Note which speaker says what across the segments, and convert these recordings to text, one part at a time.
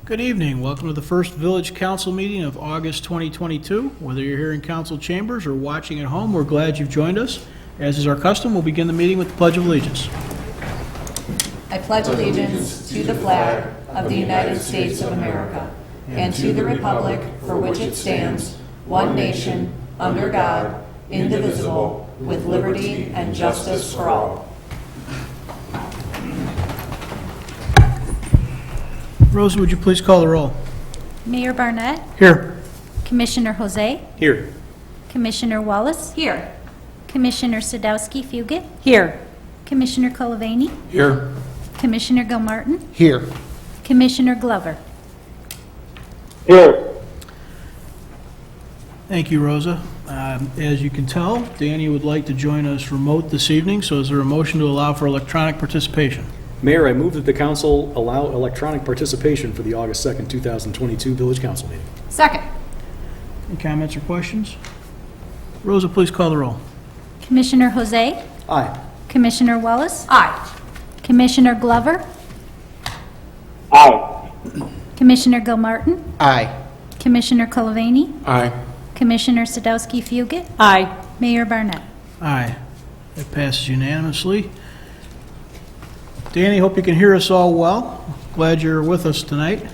Speaker 1: Good evening. Welcome to the first Village Council meeting of August 2022. Whether you're here in council chambers or watching at home, we're glad you've joined us. As is our custom, we'll begin the meeting with the Pledge of Allegiance.
Speaker 2: I pledge allegiance to the flag of the United States of America and to the republic for which it stands, one nation, under God, indivisible, with liberty and justice for all.
Speaker 1: Rosa, would you please call the roll?
Speaker 3: Mayor Barnett,
Speaker 1: Here.
Speaker 3: Commissioner Jose,
Speaker 1: Here.
Speaker 3: Commissioner Wallace,
Speaker 2: Here.
Speaker 3: Commissioner Sadowski-Fugit,
Speaker 2: Here.
Speaker 3: Commissioner Colavani,
Speaker 1: Here.
Speaker 3: Commissioner Gilmartin,
Speaker 1: Here.
Speaker 3: Commissioner Glover.
Speaker 4: Here.
Speaker 1: Thank you, Rosa. As you can tell, Danny would like to join us remote this evening, so is there a motion to allow for electronic participation?
Speaker 5: Mayor, I move that the council allow electronic participation for the August 2nd, 2022 Village Council meeting.
Speaker 2: Second.
Speaker 1: Any comments or questions? Rosa, please call the roll.
Speaker 3: Commissioner Jose,
Speaker 5: Aye.
Speaker 3: Commissioner Wallace,
Speaker 2: Aye.
Speaker 3: Commissioner Glover,
Speaker 4: Aye.
Speaker 3: Commissioner Gilmartin,
Speaker 4: Aye.
Speaker 3: Commissioner Colavani,
Speaker 4: Aye.
Speaker 3: Commissioner Sadowski-Fugit,
Speaker 2: Aye.
Speaker 3: Mayor Barnett.
Speaker 1: Aye. That passes unanimously. Danny, hope you can hear us all well. Glad you're with us tonight.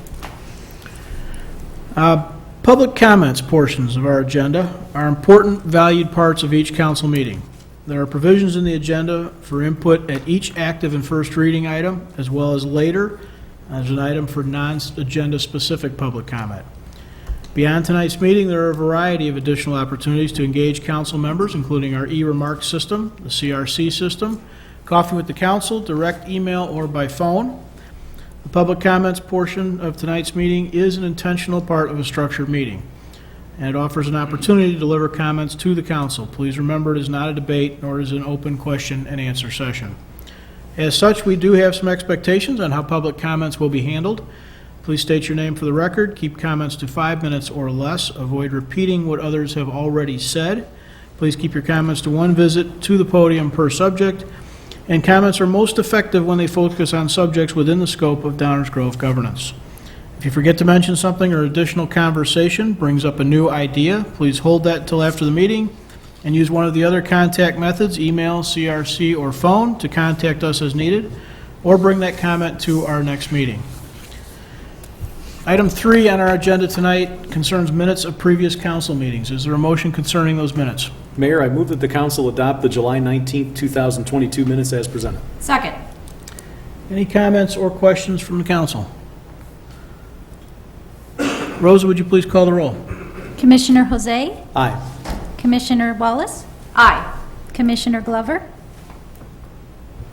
Speaker 1: Public comments portions of our agenda are important, valued parts of each council meeting. There are provisions in the agenda for input at each active and first reading item, as well as later as an item for non-agenda specific public comment. Beyond tonight's meeting, there are a variety of additional opportunities to engage council members, including our e-remarks system, the CRC system, coffee with the council, direct email, or by phone. The public comments portion of tonight's meeting is an intentional part of a structured meeting, and it offers an opportunity to deliver comments to the council. Please remember, it is not a debate, nor is it an open question and answer session. As such, we do have some expectations on how public comments will be handled. Please state your name for the record, keep comments to 5 minutes or less, avoid repeating what others have already said. Please keep your comments to one visit to the podium per subject, and comments are most effective when they focus on subjects within the scope of Downers Grove governance. If you forget to mention something or additional conversation brings up a new idea, please hold that until after the meeting and use one of the other contact methods, email, CRC, or phone, to contact us as needed, or bring that comment to our next meeting. Item 3 on our agenda tonight concerns minutes of previous council meetings. Is there a motion concerning those minutes?
Speaker 5: Mayor, I move that the council adopt the July 19th, 2022 minutes as presented.
Speaker 2: Second.
Speaker 1: Any comments or questions from the council? Rosa, would you please call the roll?
Speaker 3: Commissioner Jose,
Speaker 5: Aye.
Speaker 3: Commissioner Wallace,
Speaker 2: Aye.
Speaker 3: Commissioner Glover,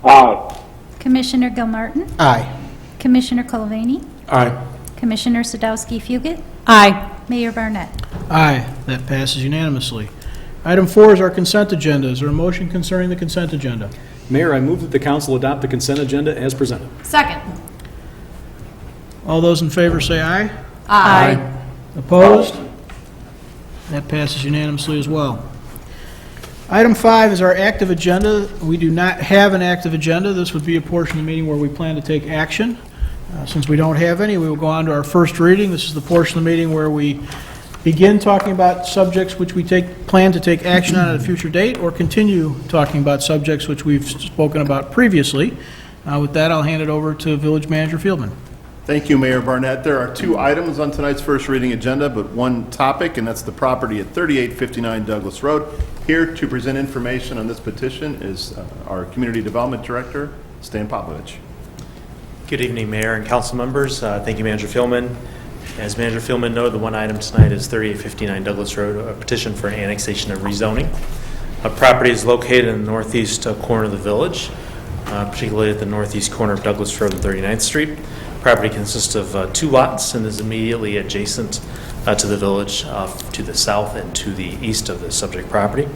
Speaker 4: Aye.
Speaker 3: Commissioner Gilmartin,
Speaker 4: Aye.
Speaker 3: Commissioner Colavani,
Speaker 4: Aye.
Speaker 3: Commissioner Sadowski-Fugit,
Speaker 2: Aye.
Speaker 3: Mayor Barnett.
Speaker 1: Aye, that passes unanimously. Item 4 is our consent agenda. Is there a motion concerning the consent agenda?
Speaker 5: Mayor, I move that the council adopt the consent agenda as presented.
Speaker 2: Second.
Speaker 1: All those in favor say aye.
Speaker 2: Aye.
Speaker 1: Opposed? That passes unanimously as well. Item 5 is our active agenda. We do not have an active agenda. This would be a portion of the meeting where we plan to take action. Since we don't have any, we will go on to our first reading. This is the portion of the meeting where we begin talking about subjects which we plan to take action on at a future date, or continue talking about subjects which we've spoken about previously. With that, I'll hand it over to Village Manager Fieldman.
Speaker 6: Thank you, Mayor Barnett. There are 2 items on tonight's first reading agenda, but one topic, and that's the property at 3859 Douglas Road. Here to present information on this petition is our Community Development Director, Stan Popovich.
Speaker 7: Good evening, Mayor and council members. Thank you, Manager Fieldman. As Manager Fieldman noted, the one item tonight is 3859 Douglas Road, a petition for annexation and rezoning. A property is located in the northeast corner of the village, particularly at the northeast corner of Douglas Road and 39th Street. Property consists of 2 lots and is immediately adjacent to the village to the south and to the east of the subject property.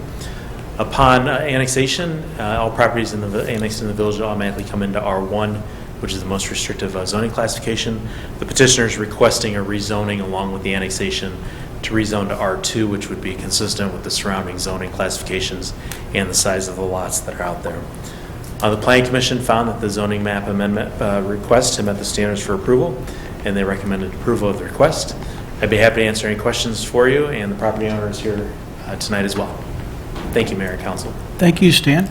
Speaker 7: Upon annexation, all properties annexed in the village automatically come into R1, which is the most restrictive zoning classification. The petitioner is requesting a rezoning along with the annexation to rezone to R2, which would be consistent with the surrounding zoning classifications and the size of the lots that are out there. The Planning Commission found that the zoning map amendment request had met the standards for approval, and they recommended approval of the request. I'd be happy to answer any questions for you, and the property owner is here tonight as well. Thank you, Mayor and Council.
Speaker 1: Thank you, Stan.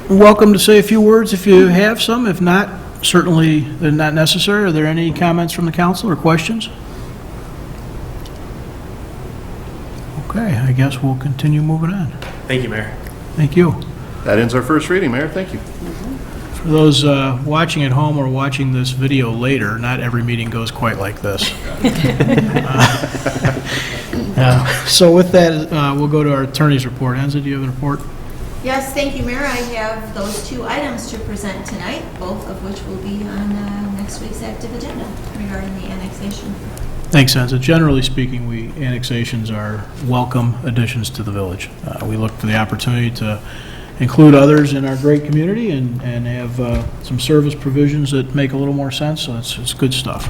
Speaker 1: Welcome to say a few words if you have some. If not, certainly they're not necessary. Are there any comments from the council or questions? Okay, I guess we'll continue moving on.
Speaker 7: Thank you, Mayor.
Speaker 1: Thank you.
Speaker 6: That ends our first reading, Mayor. Thank you.
Speaker 1: For those watching at home or watching this video later, not every meeting goes quite like this. So with that, we'll go to our attorney's report. Enza, do you have a report?
Speaker 4: Yes, thank you, Mayor. I have those 2 items to present tonight, both of which will be on next week's active agenda regarding the annexation.
Speaker 1: Thanks, Enza. Generally speaking, annexations are welcome additions to the village. We look for the opportunity to include others in our great community and have some service provisions that make a little more sense, so it's good stuff.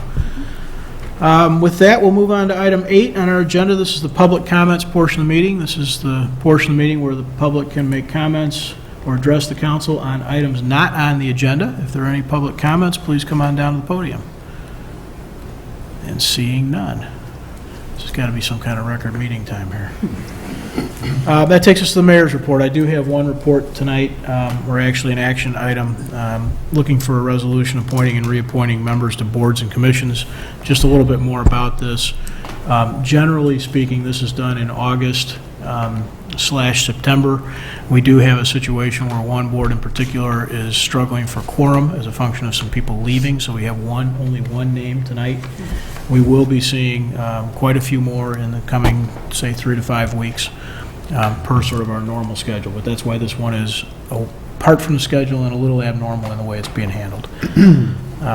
Speaker 1: With that, we'll move on to item 8 on our agenda. This is the public comments portion of the meeting. This is the portion of the meeting where the public can make comments or address the council on items not on the agenda. If there are any public comments, please come on down to the podium. And seeing none. This has got to be some kind of record meeting time here. That takes us to the mayor's report. I do have one report tonight, or actually an action item, looking for a resolution appointing and reappointing members to boards and commissions. Just a little bit more about this. Generally speaking, this is done in August/September. We do have a situation where one board in particular is struggling for quorum as a function of some people leaving, so we have only one name tonight. We will be seeing quite a few more in the coming, say, 3 to 5 weeks per sort of our normal schedule, but that's why this one is apart from the schedule and a little abnormal in the way it's being handled.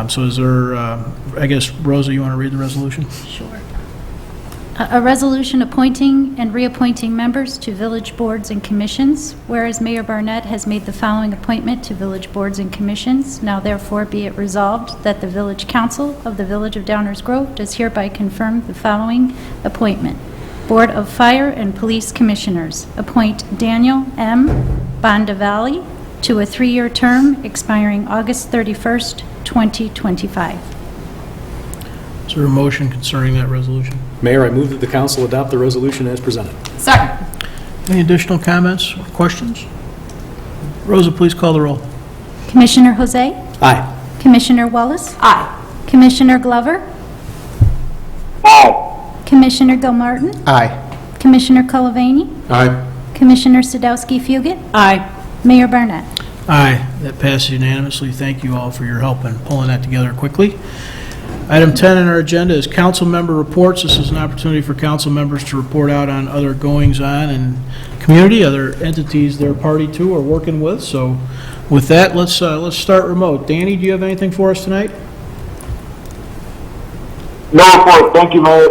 Speaker 1: So is there, I guess, Rosa, you want to read the resolution?
Speaker 3: Sure. A resolution appointing and reappointing members to village boards and commissions, whereas Mayor Barnett has made the following appointment to village boards and commissions, now therefore be it resolved that the Village Council of the Village of Downers Grove does hereby confirm the following appointment. Board of Fire and Police Commissioners, appoint Daniel M. Bondavalli to a 3-year term expiring August 31st, 2025.
Speaker 1: Is there a motion concerning that resolution?
Speaker 5: Mayor, I move that the council adopt the resolution as presented.
Speaker 4: Second.
Speaker 1: Any additional comments or questions? Rosa, please call the roll.
Speaker 3: Commissioner Jose?
Speaker 5: Aye.
Speaker 3: Commissioner Wallace?
Speaker 4: Aye.
Speaker 3: Commissioner Glover?
Speaker 8: Aye.
Speaker 3: Commissioner Gilmartin?
Speaker 8: Aye.
Speaker 3: Commissioner Colavani?
Speaker 8: Aye.
Speaker 3: Commissioner Sadowski-Fugit?
Speaker 4: Aye.
Speaker 3: Mayor Barnett?
Speaker 1: Aye. That passes unanimously. Thank you all for your help in pulling that together quickly. Item 10 on our agenda is council member reports. This is an opportunity for council members to report out on other goings-on in community, other entities they're party to or working with. So with that, let's start remote. Danny, do you have anything for us tonight?
Speaker 8: No report. Thank you, Mayor.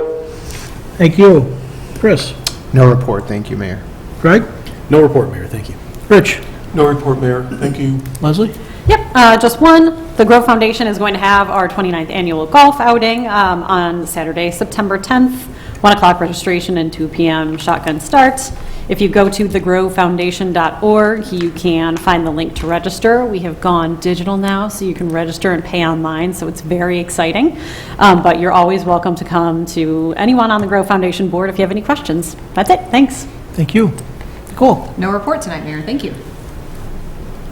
Speaker 1: Thank you. Chris?
Speaker 9: No report, thank you, Mayor.
Speaker 1: Greg?
Speaker 5: No report, Mayor. Thank you.
Speaker 1: Rich?
Speaker 9: No report, Mayor. Thank you.
Speaker 1: Leslie?
Speaker 10: Yep, just one. The Grove Foundation is going to have our 29th annual golf outing on Saturday, September 10th, 1 o'clock registration and 2 p.m. shotgun start. If you go to thegrovefoundation.org, you can find the link to register. We have gone digital now, so you can register and pay online, so it's very exciting. But you're always welcome to come to anyone on the Grove Foundation board if you have any questions. That's it. Thanks.
Speaker 1: Thank you. Nicole?
Speaker 2: No report tonight, Mayor. Thank you.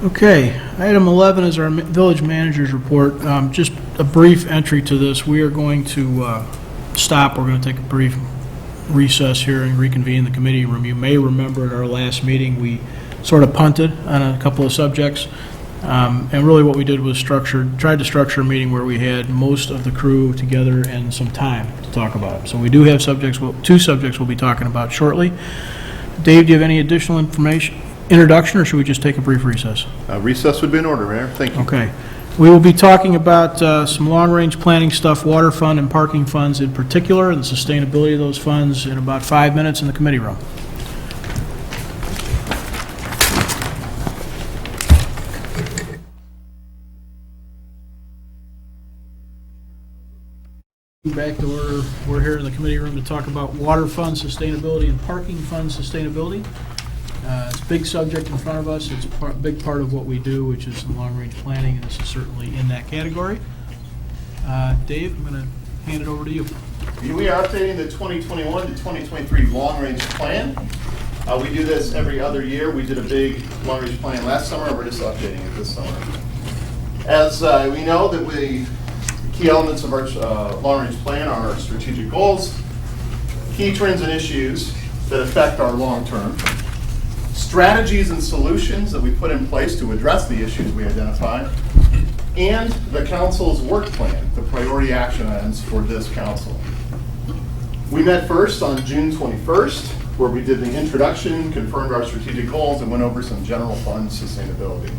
Speaker 1: Okay, item 11 is our village manager's report. Just a brief entry to this. We are going to stop. We're going to take a brief recess here and reconvene the committee room. You may remember at our last meeting, we sort of punted on a couple of subjects. And really what we did was tried to structure a meeting where we had most of the crew together and some time to talk about it. So we do have two subjects we'll be talking about shortly. Dave, do you have any additional introduction, or should we just take a brief recess?
Speaker 6: Recess would be in order, Mayor. Thank you.
Speaker 1: Okay. We will be talking about some long-range planning stuff, water fund and parking funds in particular, and the sustainability of those funds in about 5 minutes in the committee room. Back to order. We're here in the committee room to talk about water fund sustainability and parking fund sustainability. It's a big subject in front of us. It's a big part of what we do, which is long-range planning, and this is certainly in that category. Dave, I'm going to hand it over to you.
Speaker 6: We are updating the 2021 to 2023 long-range plan. We do this every other year. We did a big long-range plan last summer, and we're just updating it this summer. As we know, that the key elements of our long-range plan are our strategic goals, key trends and issues that affect our long-term, strategies and solutions that we put in place to address the issues we identify, and the council's work plan, the priority action items for this council. We met first on June 21st, where we did the introduction, confirmed our strategic goals, and went over some general fund sustainability.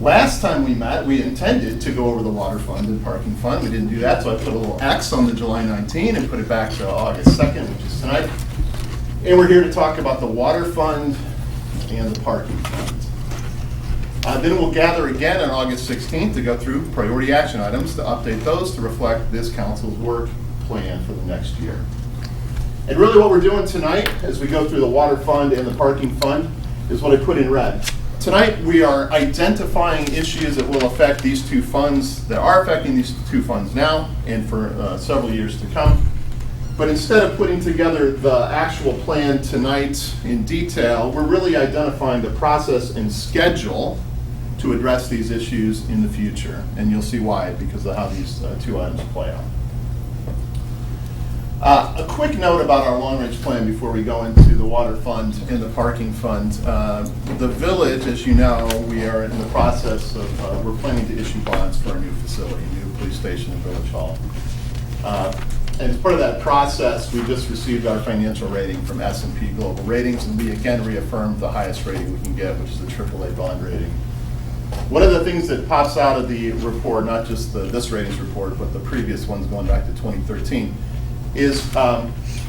Speaker 6: Last time we met, we intended to go over the water fund and parking fund. We didn't do that, so I put a little X on the July 19 and put it back to August 2nd, which is tonight. And we're here to talk about the water fund and the parking fund. Then we'll gather again on August 16th to go through priority action items to update those to reflect this council's work plan for the next year. And really what we're doing tonight as we go through the water fund and the parking fund is what I put in red. Tonight we are identifying issues that will affect these two funds, that are affecting these two funds now and for several years to come. But instead of putting together the actual plan tonight in detail, we're really identifying the process and schedule to address these issues in the future. And you'll see why, because of how these two items play out. A quick note about our long-range plan before we go into the water fund and the parking fund. The village, as you know, we are in the process of, we're planning to issue bonds for a new facility, a new police station in Village Hall. And as part of that process, we just received our financial rating from S&P Global Ratings, and we again reaffirmed the highest rating we can get, which is the AAA bond rating. One of the things that pops out of the report, not just this ratings report, but the previous ones going back to 2013, is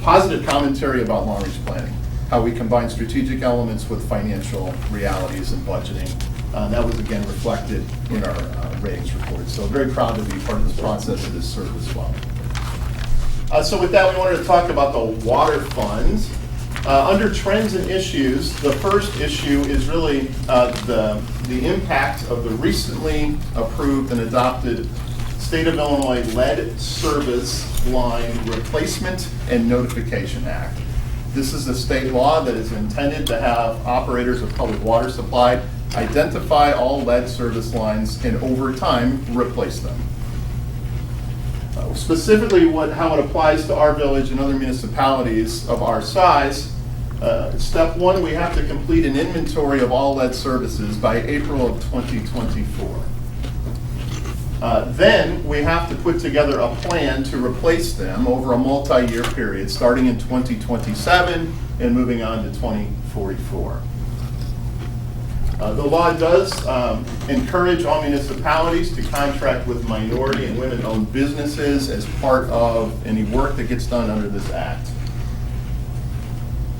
Speaker 6: positive commentary about long-range planning, how we combine strategic elements with financial realities and budgeting. That was again reflected in our ratings report. So very proud to be part of this process that has served us well. So with that, we wanted to talk about the water fund. Under trends and issues, the first issue is really the impact of the recently approved and adopted State of Illinois Lead Service Line Replacement and Notification Act. This is a state law that is intended to have operators of public water supply identify all lead service lines and over time replace them. Specifically how it applies to our village and other municipalities of our size, step one, we have to complete an inventory of all lead services by April of 2024. Then we have to put together a plan to replace them over a multi-year period, starting in 2027 and moving on to 2044. The law does encourage all municipalities to contract with minority and women-owned businesses as part of any work that gets done under this act.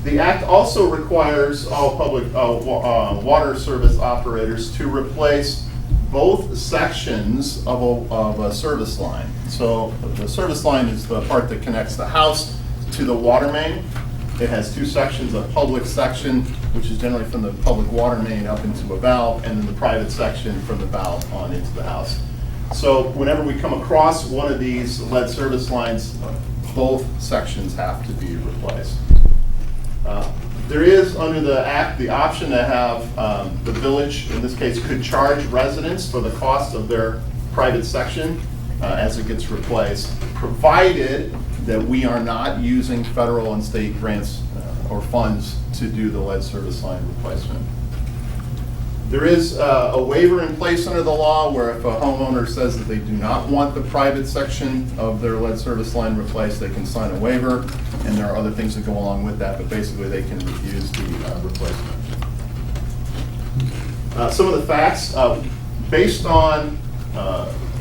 Speaker 6: The act also requires all public water service operators to replace both sections of a service line. So the service line is the part that connects the house to the water main. It has two sections, a public section, which is generally from the public water main up into a valve, and then the private section from the valve on into the house. So whenever we come across one of these lead service lines, both sections have to be replaced. There is, under the act, the option to have the village, in this case, could charge residents for the cost of their private section as it gets replaced, provided that we are not using federal and state grants or funds to do the lead service line replacement. There is a waiver in place under the law where if a homeowner says that they do not want the private section of their lead service line replaced, they can sign a waiver, and there are other things that go along with that, but basically they can refuse the replacement. Some of the facts, based on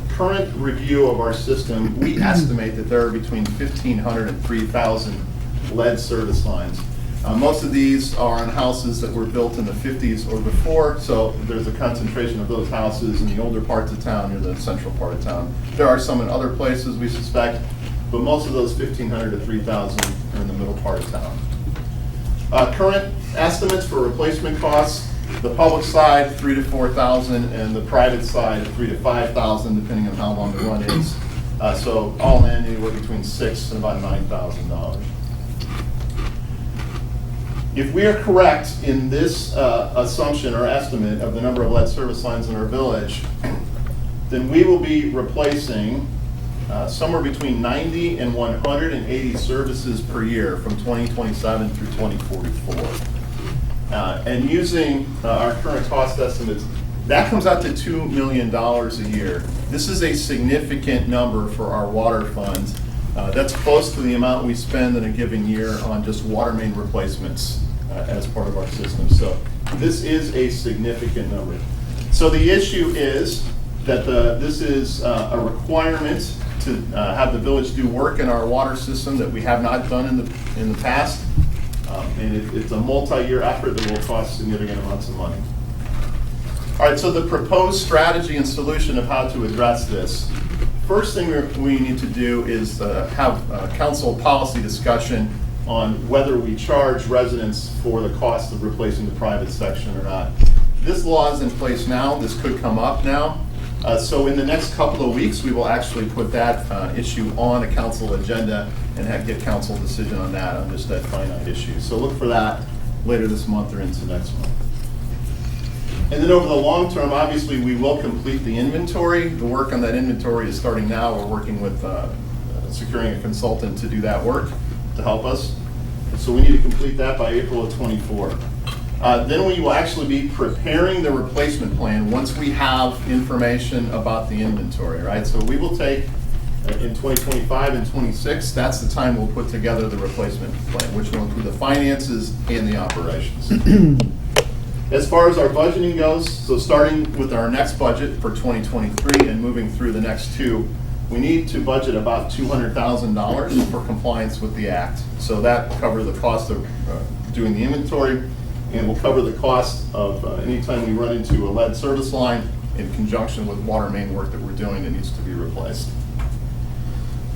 Speaker 6: current review of our system, we estimate that there are between 1,500 and 3,000 lead service lines. Most of these are on houses that were built in the 50s or before, so there's a concentration of those houses in the older parts of town near the central part of town. There are some in other places, we suspect, but most of those 1,500 to 3,000 are in the middle part of town. Current estimates for replacement costs, the public side, $3,000 to $4,000, and the private side, $3,000 to $5,000, depending on how long the run is. So all in, anywhere between $6,000 and about $9,000. If we are correct in this assumption or estimate of the number of lead service lines in our village, then we will be replacing somewhere between 90 and 180 services per year from 2027 through 2044. And using our current cost estimates, that comes out to $2 million a year. This is a significant number for our water funds. That's close to the amount we spend in a given year on just water main replacements as part of our system. So this is a significant number. So the issue is that this is a requirement to have the village do work in our water system that we have not done in the past. And it's a multi-year effort that will cost significant amounts of money. All right, so the proposed strategy and solution of how to address this. First thing we need to do is have a council policy discussion on whether we charge residents for the cost of replacing the private section or not. This law is in place now. This could come up now. So in the next couple of weeks, we will actually put that issue on a council agenda and get council decision on that, on just that finite issue. So look for that later this month or into next month. And then over the long term, obviously, we will complete the inventory. The work on that inventory is starting now. We're working with securing a consultant to do that work to help us. So we need to complete that by April of '24. Then we will actually be preparing the replacement plan once we have information about the inventory, right? So we will take, in 2025 and 26, that's the time we'll put together the replacement plan, which will include the finances and the operations. As far as our budgeting goes, so starting with our next budget for 2023 and moving through the next two, we need to budget about $200,000 for compliance with the Act. So that covers the cost of doing the inventory, and will cover the cost of anytime we run into a lead service line in conjunction with water main work that we're doing that needs to be replaced.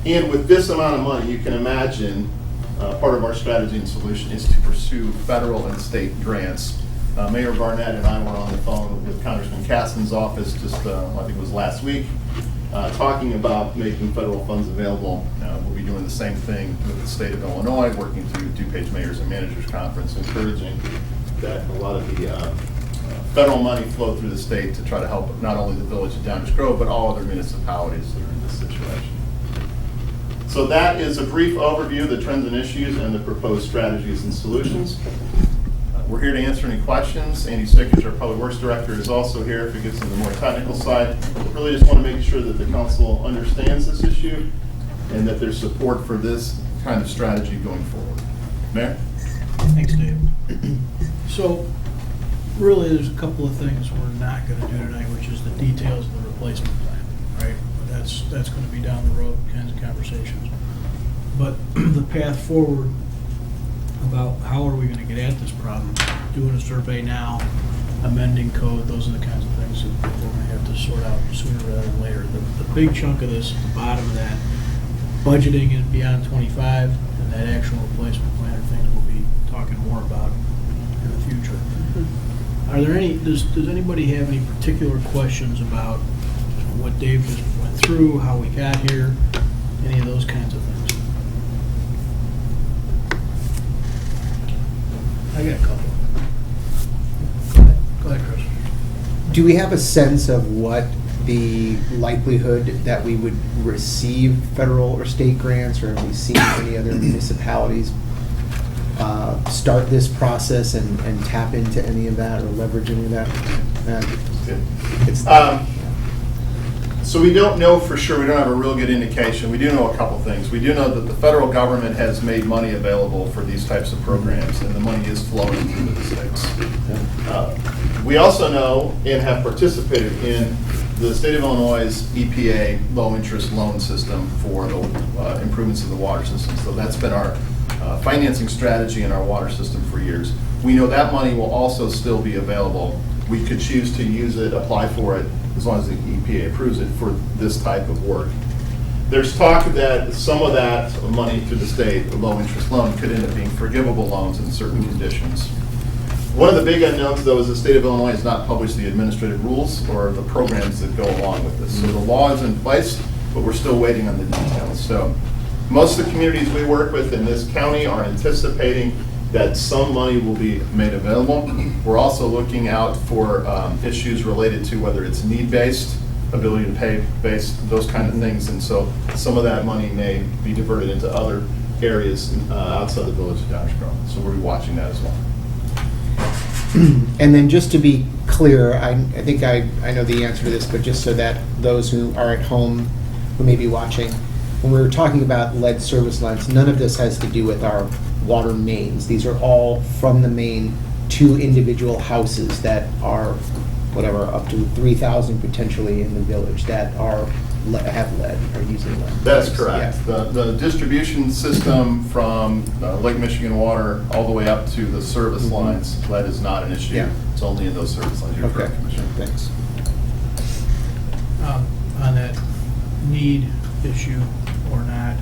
Speaker 6: And with this amount of money, you can imagine part of our strategy and solution is to pursue federal and state grants. Mayor Barnett and I were on the phone with Congressman Caston's office just, I think it was last week, talking about making federal funds available. We'll be doing the same thing with the state of Illinois, working through DuPage Mayors and Managers Conference, encouraging that a lot of the federal money flow through the state to try to help not only the village of Downers Grove, but all other municipalities that are in this situation. So that is a brief overview of the trends and issues and the proposed strategies and solutions. We're here to answer any questions. Andy Sickich, our Public Works Director, is also here if it gets to the more technical side. Really just want to make sure that the council understands this issue and that there's support for this kind of strategy going forward. Mayor?
Speaker 1: Thanks, Dave. So, really, there's a couple of things we're not going to do tonight, which is the details of the replacement plan, right? That's going to be down the road, kinds of conversations. But the path forward about how are we going to get at this problem, doing a survey now, amending code, those are the kinds of things that we're going to have to sort out sooner rather than later. The big chunk of this, at the bottom of that, budgeting is beyond 25, and that actual replacement plan are things we'll be talking more about in the future. Are there any, does anybody have any particular questions about what Dave just went through, how we got here, any of those kinds of things? I got a couple. Go ahead, Chris.
Speaker 11: Do we have a sense of what the likelihood that we would receive federal or state grants, or have we seen any other municipalities start this process and tap into any of that or leverage any of that?
Speaker 6: So we don't know for sure. We don't have a real good indication. We do know a couple things. We do know that the federal government has made money available for these types of programs, and the money is flowing through the states. We also know and have participated in the state of Illinois' EPA low-interest loan system for the improvements of the water system. So that's been our financing strategy in our water system for years. We know that money will also still be available. We could choose to use it, apply for it, as long as the EPA approves it, for this type of work. There's talk that some of that money through the state, a low-interest loan, could end up being forgivable loans in certain conditions. One of the big unknowns, though, is the state of Illinois has not published the administrative rules or the programs that go along with this. So the law is in place, but we're still waiting on the details. So most of the communities we work with in this county are anticipating that some money will be made available. We're also looking out for issues related to whether it's need-based, ability to pay based, those kind of things. And so some of that money may be diverted into other areas outside the village of Downers Grove. So we'll be watching that as well.
Speaker 11: And then just to be clear, I think I know the answer to this, but just so that those who are at home who may be watching, when we were talking about lead service lines, none of this has to do with our water mains. These are all from the main to individual houses that are, whatever, up to 3,000 potentially in the village that are have lead, are using lead.
Speaker 6: That's correct.
Speaker 11: Yeah.
Speaker 6: The distribution system from Lake Michigan Water all the way up to the service lines, lead is not an issue.
Speaker 11: Yeah.
Speaker 6: It's only in those service lines. You're
Speaker 11: Okay,
Speaker 6: correct, Commissioner.
Speaker 11: thanks.
Speaker 1: On that need issue or not,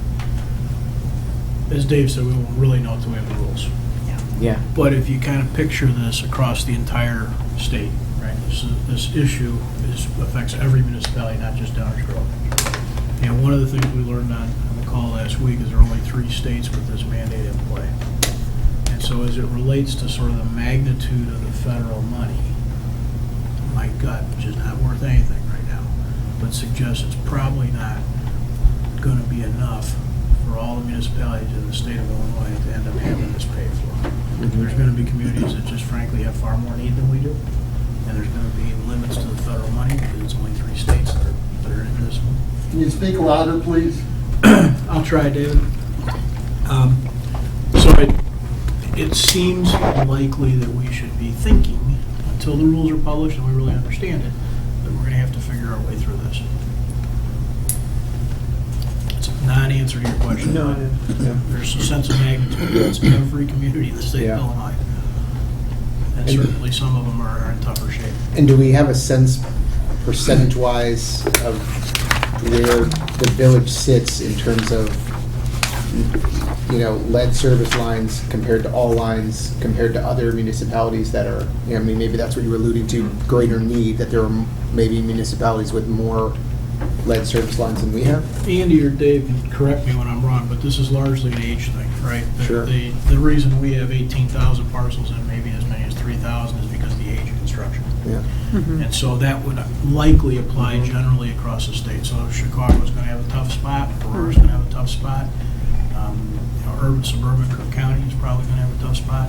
Speaker 1: as Dave said, we won't really know until we have the rules.
Speaker 11: Yeah.
Speaker 1: But if you kind of picture this across the entire state, right, this issue affects every municipality, not just Downers Grove. And one of the things we learned on the call last week is there are only 3 states with this mandate in play. And so as it relates to sort of the magnitude of the federal money, my gut, which is not worth anything right now, but suggests it's probably not going to be enough for all the municipalities in the state of Illinois to end up having this paid for. There's going to be communities that just frankly have far more need than we do. And there's going to be limits to the federal money because it's only 3 states that are in this one.
Speaker 12: Can you speak louder, please?
Speaker 1: I'll try, David. So it seems likely that we should be thinking, until the rules are published and we really understand it, that we're going to have to figure our way through this. It's a non-answer to your question.
Speaker 11: No,
Speaker 1: but
Speaker 11: yeah.
Speaker 1: There's a sense of magnitude. It's every community in the state
Speaker 11: Yeah.
Speaker 1: of Illinois. And certainly some of them are in tougher shape.
Speaker 11: And do we have a sense, percentage-wise, of where the village sits in terms of, lead service lines compared to all lines, compared to other municipalities that are, maybe that's what you were alluding to, greater need, that there are maybe municipalities with more lead service lines than we have?
Speaker 1: Andy or Dave can correct me when I'm wrong, but this is largely an age thing, right?
Speaker 11: Sure.
Speaker 1: The reason we have 18,000 parcels and maybe as many as 3,000 is because of the age of construction.
Speaker 11: Yeah.
Speaker 1: And so that would likely apply generally across the state. So Chicago's going to have a tough spot, Aurora's going to have a tough spot. Urban, suburban, Cook County is probably going to have a tough spot.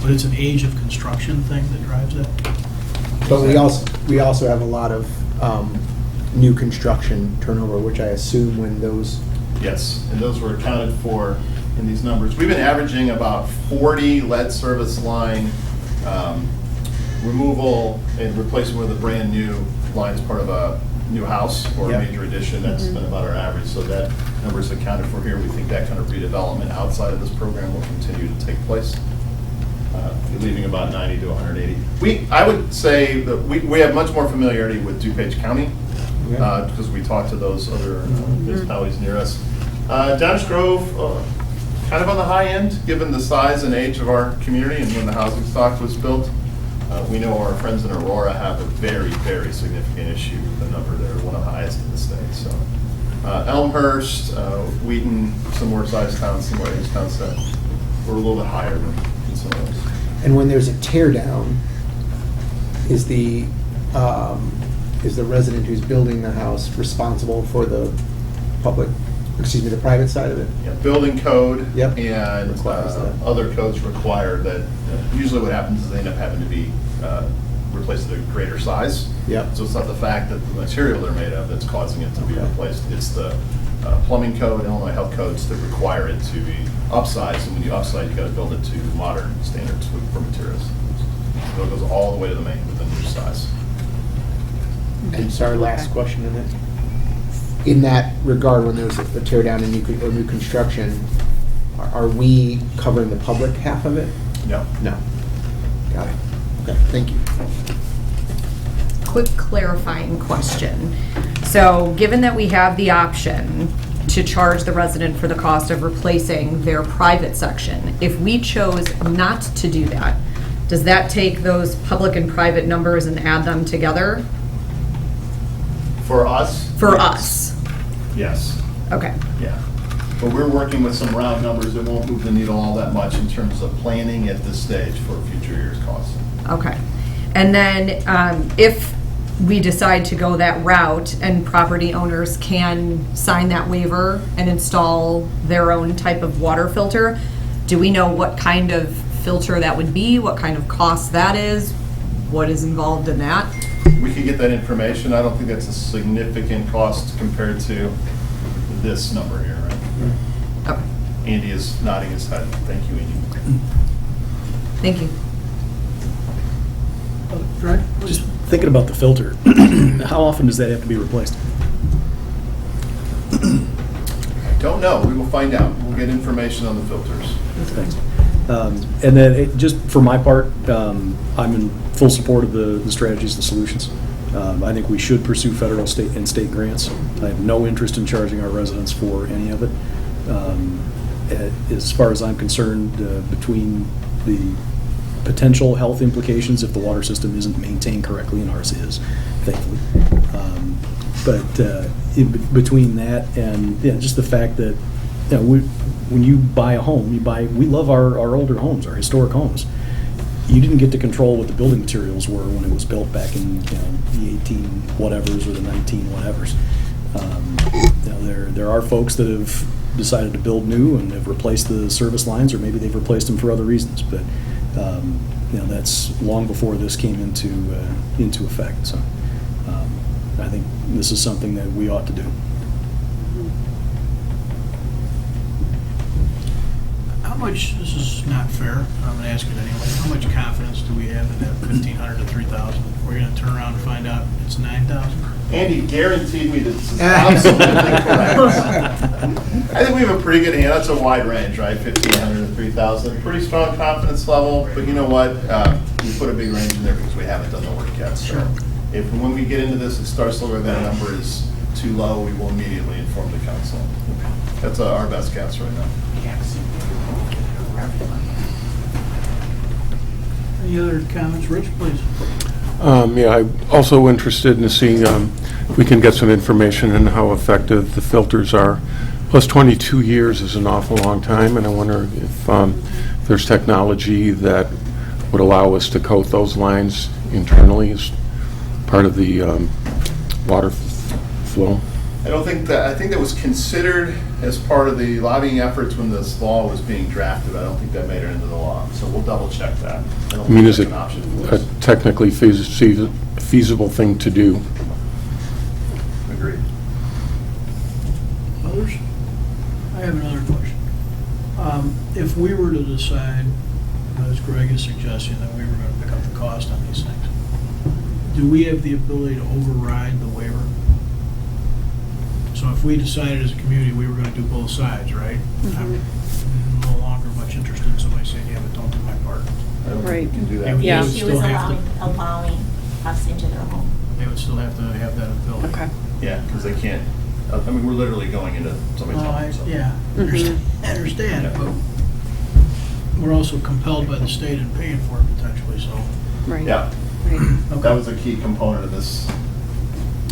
Speaker 1: But it's an age of construction thing that drives it.
Speaker 11: But we also have a lot of new construction turnover, which I assume when those...
Speaker 6: Yes, and those were accounted for in these numbers. We've been averaging about 40 lead service line removal and replacement with a brand new line as part of a new house or a major addition. That's been about our average. So that number is accounted for here. We think that kind of redevelopment outside of this program will continue to take place, leaving about 90 to 180. I would say that we have much more familiarity with DuPage County because we talk to those other municipalities near us. Downers Grove, kind of on the high end, given the size and age of our community and when the housing stock was built. We know our friends in Aurora have a very, very significant issue with the number. They're one of the highest in the state. So Elmhurst, Wheaton, similar sized towns, similar age towns, that we're a little bit higher than some of those.
Speaker 11: And when there's a tear down, is the resident who's building the house responsible for the the private side of it?
Speaker 6: Yeah, building code
Speaker 11: Yep.
Speaker 6: and
Speaker 11: Requires that.
Speaker 6: other codes require that. Usually what happens is they end up having to be replaced at a greater size.
Speaker 11: Yep.
Speaker 6: So it's not the fact that the material they're made of that's causing it to be
Speaker 11: Okay.
Speaker 6: replaced. It's the plumbing code, Illinois health codes that require it to be upsized. And when you upsize, you got to build it to modern standards for materials. So it goes all the way to the main with the new size.
Speaker 11: And sorry, last question in it. In that regard, when there's a tear down and new construction, are we covering the public half of it?
Speaker 6: No.
Speaker 11: No. Got it. Okay, thank you.
Speaker 2: quick clarifying question. So, given that we have the option to charge the resident for the cost of replacing their private section, if we chose not to do that, does that take those public and private numbers and add them together?
Speaker 6: For us?
Speaker 2: For
Speaker 6: yes.
Speaker 2: us?
Speaker 6: Yes,
Speaker 2: Okay.
Speaker 6: yeah. But we're working with some round numbers that won't move the needle all that much in terms of planning at this stage for future years' costs.
Speaker 2: Okay. And then if we decide to go that route and property owners can sign that waiver and install their own type of water filter, do we know what kind of filter that would be, what kind of cost that is, what is involved in that?
Speaker 6: We could get that information. I don't think that's a significant cost compared to this number here, right?
Speaker 2: Okay.
Speaker 6: Andy is nodding his head. Thank you, Andy.
Speaker 2: Thank you.
Speaker 5: Just thinking about the filter, how often does that have to be replaced?
Speaker 6: I don't know. We will find out. We'll get information on the filters.
Speaker 5: Thanks. And then, just for my part, I'm in full support of the strategies, the solutions. I think we should pursue federal, state, and state grants. I have no interest in charging our residents for any of it. As far as I'm concerned, between the potential health implications if the water system isn't maintained correctly, and ours is, thankfully. Between that and just the fact that when you buy a home, we love our older homes, our historic homes. You didn't get to control what the building materials were when it was built back in the 18 whatevers or the 19 whatevers. There are folks that have decided to build new and have replaced the service lines, or maybe they've replaced them for other reasons. But that's long before this came into effect. So I think this is something that we ought to do.
Speaker 1: How much, this is not fair, I'm going to ask it anyway, how much confidence do we have in that 1,500 to 3,000? We're going to turn around and find out it's 9,000?
Speaker 6: Andy guaranteed me that this is absolutely correct. I think we have a pretty good hand. That's a wide range, right? 1,500 to 3,000. Pretty strong confidence level, but you know what? We put a big range in there because we haven't done the work yet. So if when we get into this, it starts to look like that number is too low, we will immediately inform the council. That's our best guess right now.
Speaker 1: Any other comments? Rich, please.
Speaker 9: I'm also interested in seeing if we can get some information on how effective the filters are. Plus 22 years is an awful long time, and I wonder if there's technology that would allow us to coat those lines internally as part of the water flow.
Speaker 6: I think that was considered as part of the lobbying efforts when this law was being drafted. I don't think that made it into the law, so we'll double check that. I
Speaker 9: mean, is it a technically feasible thing to do?
Speaker 6: Agreed.
Speaker 1: Others? I have another question. If we were to decide, as Greg is suggesting, that we were going to pick up the cost on these things, do we have the ability to override the waiver? So if we decided as a community we were going to do both sides, right? I'm no longer much interested in somebody saying, yeah, but don't do my part.
Speaker 6: I don't think we can do
Speaker 1: They
Speaker 6: that.
Speaker 1: would
Speaker 10: Yeah.
Speaker 4: She was
Speaker 1: still have
Speaker 4: allowing us into their home.
Speaker 1: they would still have to have that ability.
Speaker 10: Okay.
Speaker 6: Yeah, because they can't, I mean, we're literally going into somebody's
Speaker 1: Well,
Speaker 6: home. So.
Speaker 1: yeah, I understand,
Speaker 6: Yeah.
Speaker 1: but we're also compelled by the state in paying for it potentially, so.
Speaker 10: Right.
Speaker 6: Yeah,
Speaker 10: Right.
Speaker 6: that was a key component of this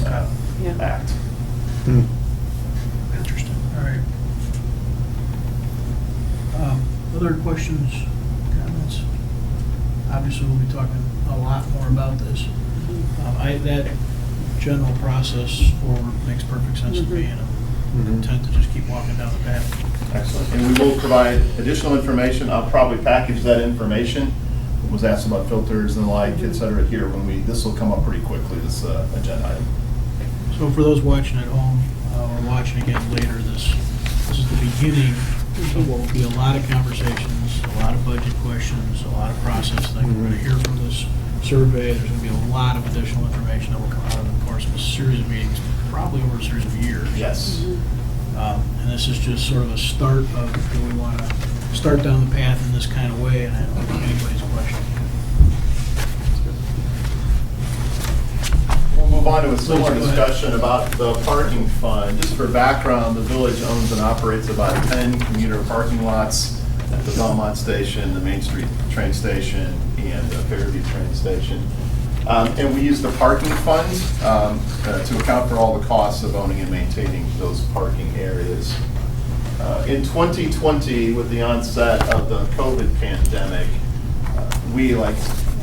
Speaker 10: Yeah.
Speaker 6: act.
Speaker 1: Interesting, all right. Other questions, comments? Obviously, we'll be talking a lot more about this. That general process forward makes perfect sense to me, and I'm content to just keep walking down the path.
Speaker 6: Excellent. And we will provide additional information. I'll probably package that information. Was asked about filters and the like, et cetera, here when this will come up pretty quickly, this agenda item.
Speaker 1: So for those watching at home, or watching again later, this is the beginning of what will be a lot of conversations, a lot of budget questions, a lot of process things. We're going to hear from this survey. There's going to be a lot of additional information that will come out of the course of a series of meetings, probably over a series of years.
Speaker 6: Yes.
Speaker 1: And this is just sort of a start of, do we want to start down the path in this kind of way? And I don't think anybody's question.
Speaker 6: move on to a similar discussion about the parking fund. Just for background, the village owns and operates about 10 commuter parking lots at the Belmont Station, the Main Street train station, and the Fairview train station. And we use the parking fund to account for all the costs of owning and maintaining those parking areas. In 2020, with the onset of the COVID pandemic, we, like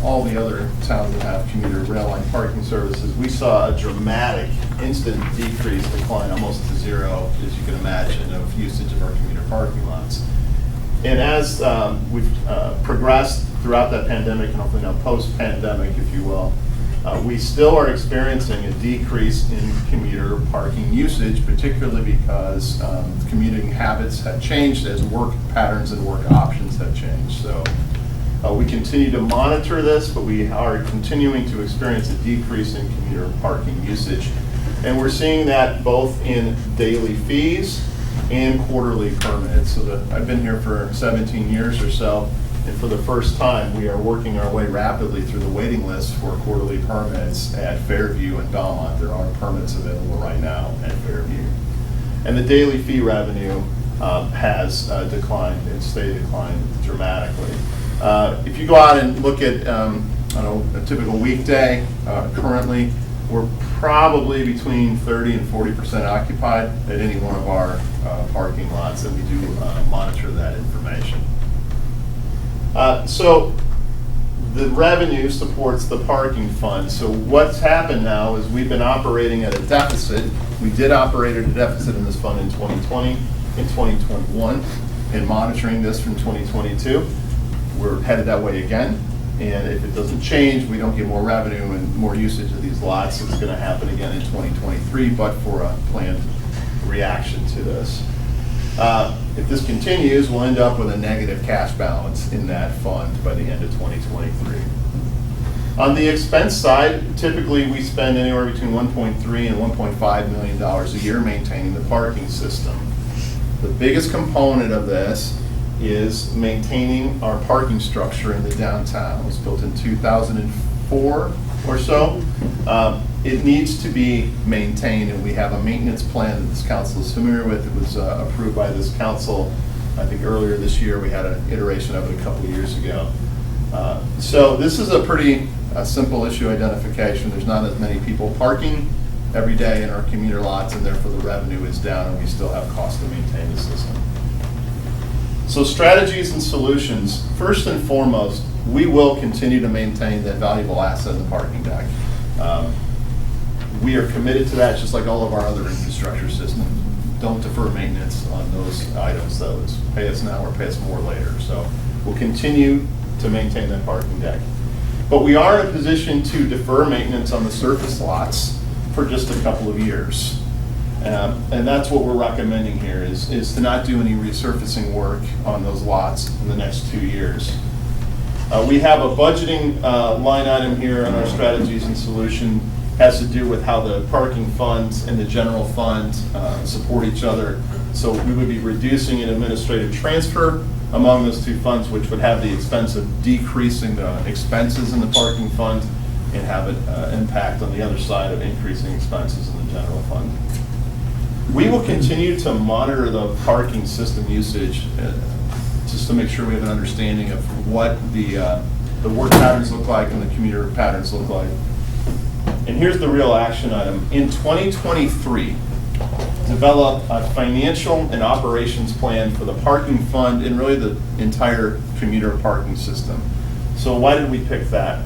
Speaker 6: all the other towns that have commuter rail line parking services, we saw a dramatic, instant decline, almost to zero, as you can imagine, of usage of our commuter parking lots. And as we've progressed throughout that pandemic, and hopefully now post-pandemic, if you will, we still are experiencing a decrease in commuter parking usage, particularly because commuting habits have changed as work patterns and work options have changed. So we continue to monitor this, but we are continuing to experience a decrease in commuter parking usage. And we're seeing that both in daily fees and quarterly permits. So I've been here for 17 years or so, and for the first time, we are working our way rapidly through the waiting list for quarterly permits at Fairview and Belmont. There are permits available right now at Fairview. And the daily fee revenue has declined and declined dramatically. If you go out and look at a typical weekday, currently, we're probably between 30 and 40% occupied at any one of our parking lots, and we do monitor that information. So the revenue supports the parking fund. So what's happened now is we've been operating at a deficit. We did operate at a deficit in this fund in 2020, in 2021, and monitoring this from 2022. We're headed that way again. And if it doesn't change, we don't get more revenue and more usage of these lots, it's going to happen again in 2023, but for a planned reaction to this. If this continues, we'll end up with a negative cash balance in that fund by the end of 2023. On the expense side, typically we spend anywhere between $1.3 and $1.5 million a year maintaining the parking system. The biggest component of this is maintaining our parking structure in the downtown. It was built in 2004 or so. It needs to be maintained, and we have a maintenance plan that this council is familiar with. It was approved by this council, I think earlier this year. We had an iteration of it a couple of years ago. So this is a pretty simple issue identification. There's not as many people parking every day in our commuter lots, and therefore the revenue is down, and we still have costs to maintain the system. So strategies and solutions. First and foremost, we will continue to maintain that valuable asset in the parking deck. We are committed to that, just like all of our other infrastructure systems. Don't defer maintenance on those items, though. It's pay us now or pay us more later. So we'll continue to maintain that parking deck. But we are in a position to defer maintenance on the surface lots for just a couple of years. And that's what we're recommending here, is to not do any resurfacing work on those lots in the next 2 years. We have a budgeting line item here on our strategies and solution. Has to do with how the parking funds and the general fund support each other. So we would be reducing an administrative transfer among those two funds, which would have the expense of decreasing the expenses in the parking fund and have an impact on the other side of increasing expenses in the general fund. We will continue to monitor the parking system usage just to make sure we have an understanding of what the work patterns look like and the commuter patterns look like. And here's the real action item. In 2023, develop a financial and operations plan for the parking fund and really the entire commuter parking system. So why did we pick that?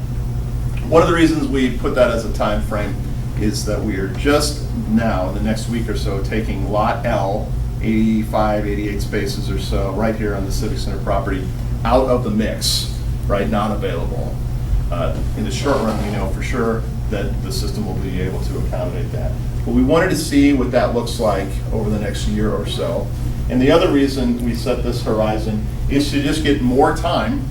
Speaker 6: One of the reasons we put that as a time frame is that we are just now, in the next week or so, taking Lot L, 85, 88 spaces or so, right here on the Civic Center property, out of the mix, right, not available. In the short run, we know for sure that the system will be able to accommodate that. But we wanted to see what that looks like over the next year or so. And the other reason we set this horizon is to just get more time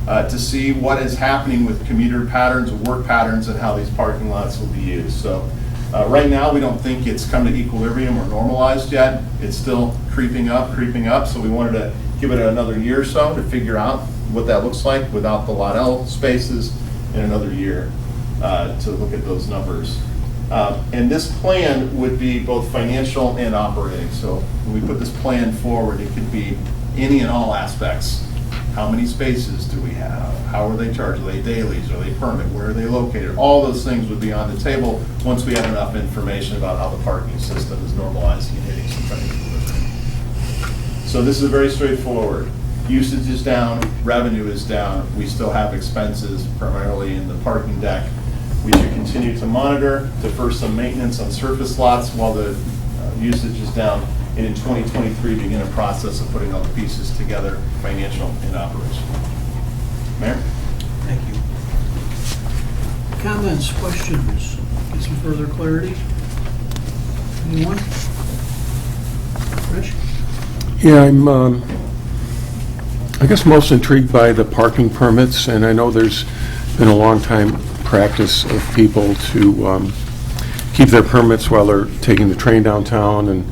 Speaker 6: to see what is happening with commuter patterns, work patterns, and how these parking lots will be used. So right now, we don't think it's come to equilibrium or normalized yet. It's still creeping up, so we wanted to give it another year or so to figure out what that looks like without the Lot L spaces, and another year to look at those numbers. And this plan would be both financial and operating. So when we put this plan forward, it could be any and all aspects. How many spaces do we have? How are they charged? Are they dailies? Are they permit? Where are they located? All those things would be on the table once we have enough information about how the parking system is normalizing and hitting some financial delivery. So this is very straightforward. Usage is down, revenue is down. We still have expenses primarily in the parking deck. We should continue to monitor, defer some maintenance on surface lots while the usage is down, and in 2023 begin a process of putting all the pieces together, financial and operational. Mayor?
Speaker 1: Thank you. Comments, questions? Get some further clarity? Anyone? Rich?
Speaker 9: Yeah, I'm, I guess most intrigued by the parking permits, and I know there's been a long time practice of people to keep their permits while they're taking the train downtown, and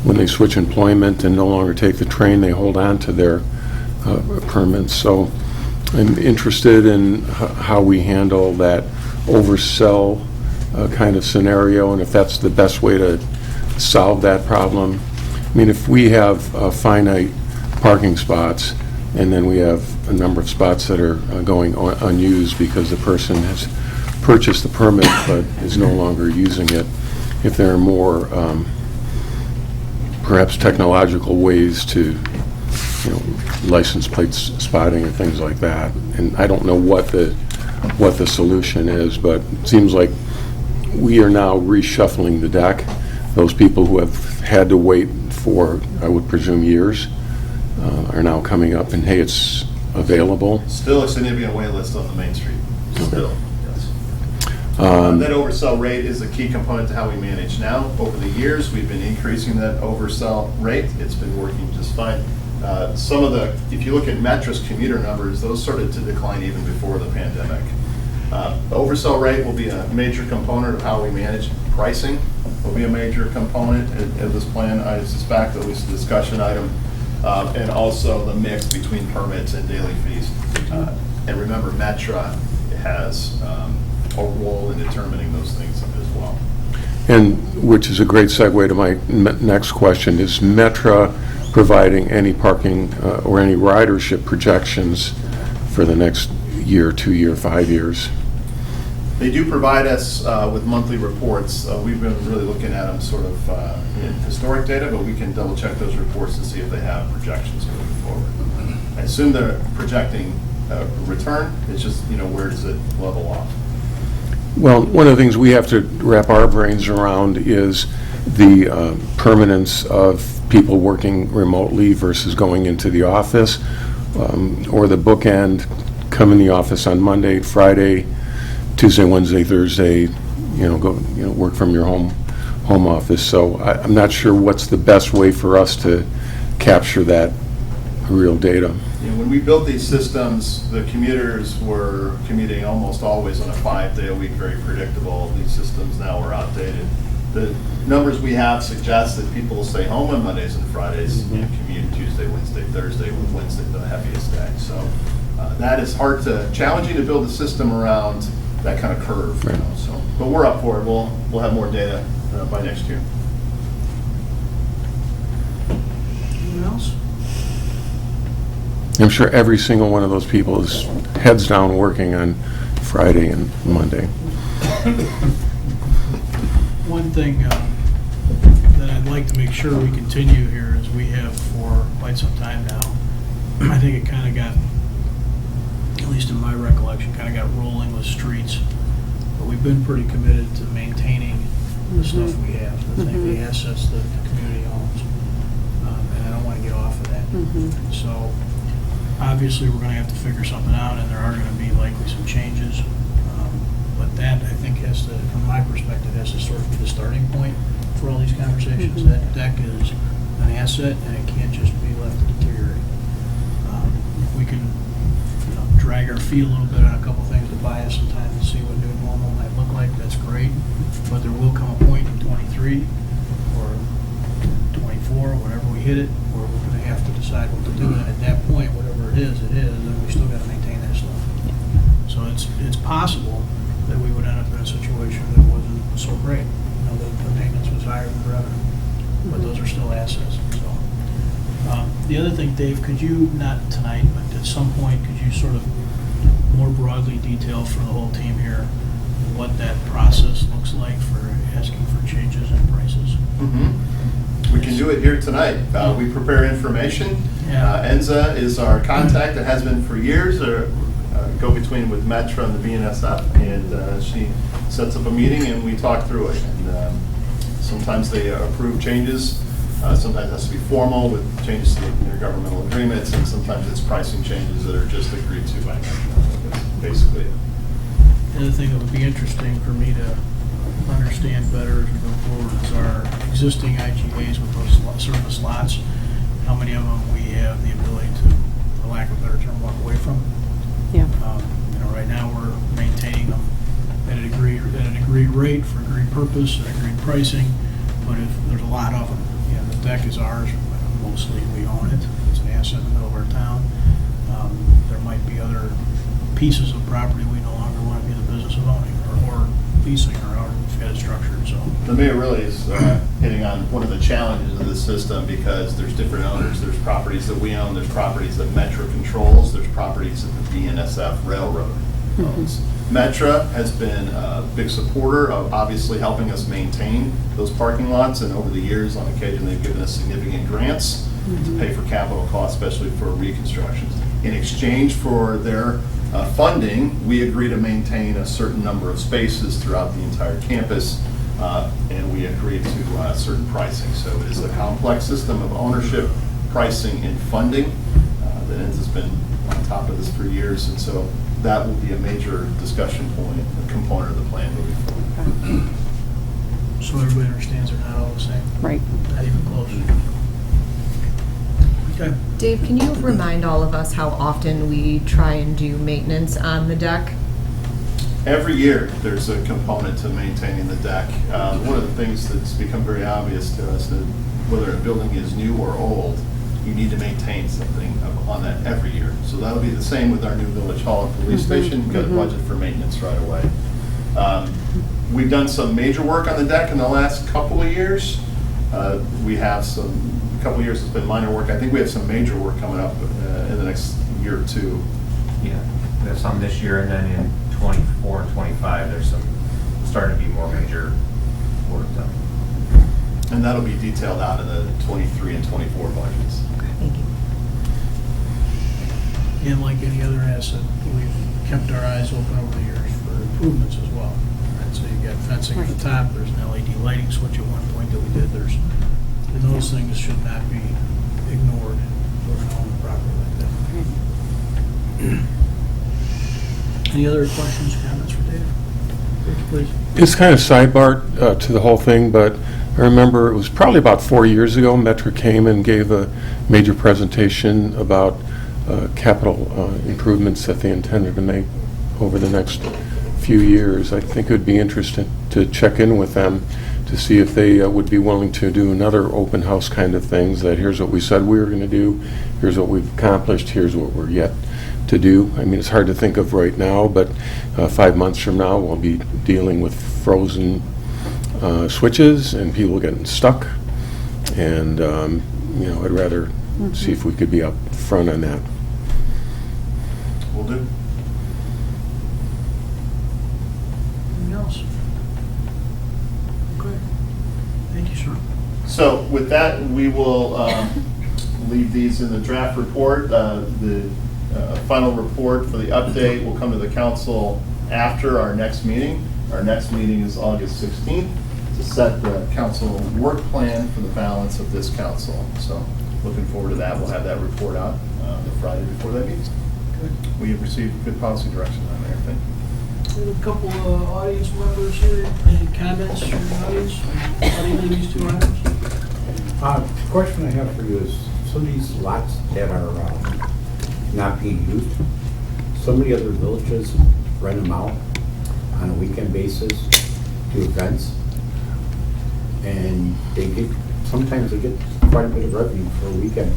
Speaker 9: when they switch employment and no longer take the train, they hold on to their permits. So I'm interested in how we handle that oversell kind of scenario, and if that's the best way to solve that problem. I mean, if we have finite parking spots, and then we have a number of spots that are going unused because the person has purchased the permit but is no longer using it, if there are more perhaps technological ways to, license plate spotting and things like that. And I don't know what the solution is, but it seems like we are now reshuffling the deck. Those people who have had to wait for, I would presume, years, are now coming up and, hey, it's available.
Speaker 6: Still a significant wait list on the Main Street. Still, yes. That oversell rate is a key component to how we manage now. Over the years, we've been increasing that oversell rate. It's been working just fine. Some of the, if you look at Metra's commuter numbers, those started to decline even before the pandemic. The oversell rate will be a major component of how we manage. Pricing will be a major component of this plan, I suspect, at least a discussion item. And also the mix between permits and daily fees. And remember, Metra has a role in determining those things as well.
Speaker 9: And which is a great segue to my next question. Is Metra providing any parking or any ridership projections for the next year, 2 year, 5 years?
Speaker 6: They do provide us with monthly reports. We've been really looking at them sort of in historic data, but we can double check those reports to see if they have projections moving forward. I assume they're projecting a return. It's just, where does it level off?
Speaker 9: Well, one of the things we have to wrap our brains around is the permanence of people working remotely versus going into the office, or the bookend, come in the office on Monday, Friday, Tuesday, Wednesday, Thursday, go, work from your home office. So I'm not sure what's the best way for us to capture that real data.
Speaker 6: When we built these systems, the commuters were commuting almost always on a 5-day-a-week, very predictable. These systems now are outdated. The numbers we have suggest that people will stay home on Mondays and Fridays, and commute Tuesday, Wednesday, Thursday, with Wednesday the heaviest day. So that is challenging to build a system around that kind of curve.
Speaker 9: Right.
Speaker 6: So, but we're up for it. We'll have more data by next year.
Speaker 1: Anyone else?
Speaker 9: I'm sure every single one of those people is heads down working on Friday and Monday.
Speaker 1: One thing that I'd like to make sure we continue here, as we have for quite some time now, I think it kind of got, at least in my recollection, kind of got rolling with streets. But we've been pretty committed to maintaining the stuff we have, the assets that the community owns. And I don't want to get off of that. So obviously, we're going to have to figure something out, and there are going to be likely some changes. But that, I think, has to, from my perspective, has to sort of be the starting point for all these conversations. That deck is an asset, and it can't just be left to deteriorate. If we can drag our feet a little bit on a couple things to buy us some time to see what new normal might look like, that's great. But there will come a point in 23 or 24, whenever we hit it, where we're going to have to decide what to do. And at that point, whatever it is, and we still got to maintain that stuff. So it's possible that we would end up in a situation that wasn't so great. You know, the maintenance was higher than the revenue, but those are still assets, so. The other thing, Dave, could you, not tonight, but at some point, could you sort of more broadly detail for the whole team here what that process looks like for asking for changes in prices?
Speaker 6: We can do it here tonight. We prepare information.
Speaker 1: Yeah.
Speaker 6: Enza is our contact, and has been for years, go-between with Metra and the BNSF, and she sets up a meeting and we talk through it. And sometimes they approve changes, sometimes it has to be formal with changes to the intergovernmental agreements, and sometimes it's pricing changes that are just agreed to by Metra. That's basically it.
Speaker 1: The other thing that would be interesting for me to understand better as we go forward is our existing IGAs with those service lots. How many of them we have the ability to, for lack of a better term, walk away from?
Speaker 10: Yeah.
Speaker 1: You know, right now we're maintaining them at an agreed rate for agreed purpose, at agreed pricing. But if there's a lot of them, yeah, the deck is ours. Mostly we own it. It's an asset in the middle of our town. There might be other pieces of property we no longer want to be in the business of owning or leasing or however we've got it structured. So
Speaker 6: The mayor really is hitting on one of the challenges of this system, because there's different owners. There's properties that we own, there's properties that Metra controls, there's properties that the BNSF Railroad owns. Metra has been a big supporter of obviously helping us maintain those parking lots, and over the years, on occasion, they've given us significant grants to pay for capital costs, especially for reconstructions. In exchange for their funding, we agree to maintain a certain number of spaces throughout the entire campus, and we agree to certain pricing. So it is a complex system of ownership, pricing, and funding that has been on top of this for years, and so that will be a major discussion point, a component of the plan moving forward.
Speaker 1: so everybody understands they're not all the same.
Speaker 10: Right.
Speaker 1: Not even close. Okay.
Speaker 13: Dave, can you remind all of us how often we try and do maintenance on the deck?
Speaker 6: Every year, there's a component to maintaining the deck. One of the things that's become very obvious to us that whether a building is new or old, you need to maintain something on that every year. So that'll be the same with our new Village Hall and Police Station. You've got a budget for maintenance right away. We've done some major work on the deck in the last couple of years. We have a couple of years it's been minor work. I think we have some major work coming up in the next year or two.
Speaker 14: Yeah, there's some this year, and then in 24 and 25, there's some starting to be more major work done.
Speaker 6: And that'll be detailed out in the 23 and 24 budgets.
Speaker 13: Thank you.
Speaker 1: And like any other asset, we've kept our eyes open over the years for improvements as well. Right? So you've got fencing at the top, there's an LED lighting switch at one point that we did. And those things should not be ignored or owned properly like that. Any other questions, comments for Dave? Please.
Speaker 9: It's kind of sidebar to the whole thing, but I remember it was probably about 4 years ago, Metra came and gave a major presentation about capital improvements that they intended to make over the next few years. I think it would be interesting to check in with them to see if they would be willing to do another open house kind of things, that here's what we said we were going to do, here's what we've accomplished, here's what we're yet to do. I mean, it's hard to think of right now, but 5 months from now, we'll be dealing with frozen switches and people getting stuck. And, I'd rather see if we could be up front on that.
Speaker 6: Will do.
Speaker 1: Anything else? Okay. Thank you, sir.
Speaker 6: So with that, we will leave these in the draft report. The final report for the update will come to the council after our next meeting. Our next meeting is August 16th to set the council work plan for the balance of this council. So looking forward to that. We'll have that report out the Friday before that meeting.
Speaker 1: Good.
Speaker 6: We have received good policy direction on there. Thank you.
Speaker 1: We have a couple of audience members here. Any comments from the audience on these two items?
Speaker 15: The question I have for you is, some of these lots that are not being used, so many other villages rent them out on a weekend basis to events, and sometimes they get quite a bit of revenue for a weekend.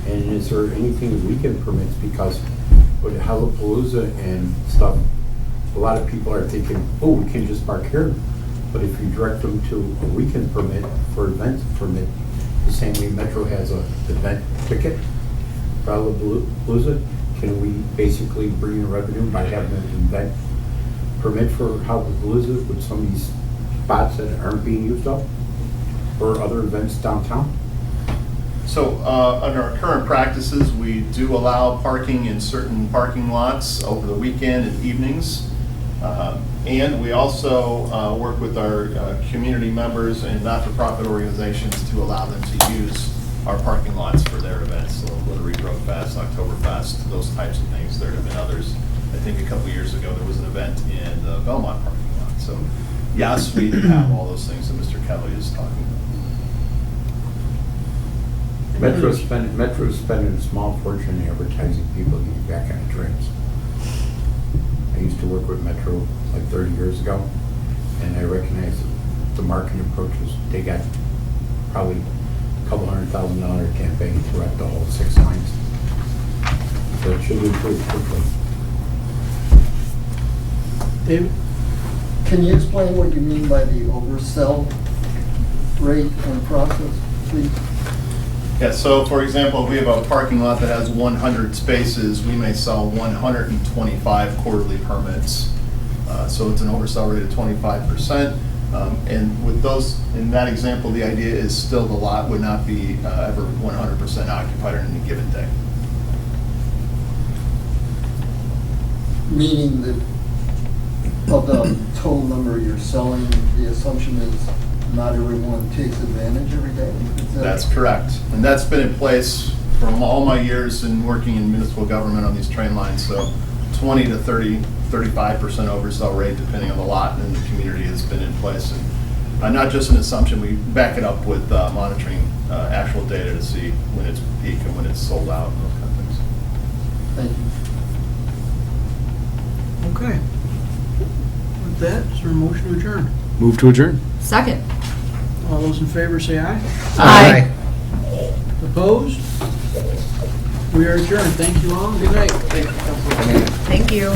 Speaker 15: And is there anything weekend permits, because with Hallapalooza and stuff, a lot of people are thinking, oh, we can just park here. But if you direct them to a weekend permit for event permit, the same way Metro has a event ticket, Palooza, can we basically bring in revenue by having an event permit for Palooza with some of these spots that aren't being used up? Or other events downtown?
Speaker 6: So, under our current practices, we do allow parking in certain parking lots over the weekend and evenings. And we also work with our community members and not-for-profit organizations to allow them to use our parking lots for their events. So Rotary Road Fest, Oktoberfest, those types of things. There have been others. I think a couple years ago, there was an event in the Belmont parking lot. So yes, we do have all those things that Mr. Kelly is talking about.
Speaker 15: Metro's spending a small fortune advertising people getting back on trains. I used to work with Metro like 30 years ago, and I recognize the marketing approaches. They got probably a couple $100,000 campaign throughout the whole 6 lines. So it should improve quickly.
Speaker 1: David?
Speaker 12: Can you explain what you mean by the oversell rate and process, please?
Speaker 6: Yeah, so for example, if we have a parking lot that has 100 spaces, we may sell 125 quarterly permits. So it's an oversell rate of 25%. And with those, in that example, the idea is still the lot would not be ever 100% occupied on any given day.
Speaker 12: Meaning that of the total number you're selling, the assumption is not everyone takes advantage every day?
Speaker 6: That's correct. And that's been in place from all my years in working in municipal government on these train lines. So 20 to 30, 35% oversell rate, depending on the lot and the community, has been in place. And not just an assumption, we back it up with monitoring actual data to see when it's peak and when it's sold out and those kind of things.
Speaker 12: Thank you.
Speaker 1: Okay. With that, is there a motion to adjourn?
Speaker 5: Move to adjourn.
Speaker 13: Second.
Speaker 1: All those in favor say aye.
Speaker 13: Aye.
Speaker 1: Opposed? We are adjourned. Thank you all. Good night.
Speaker 13: Thank you.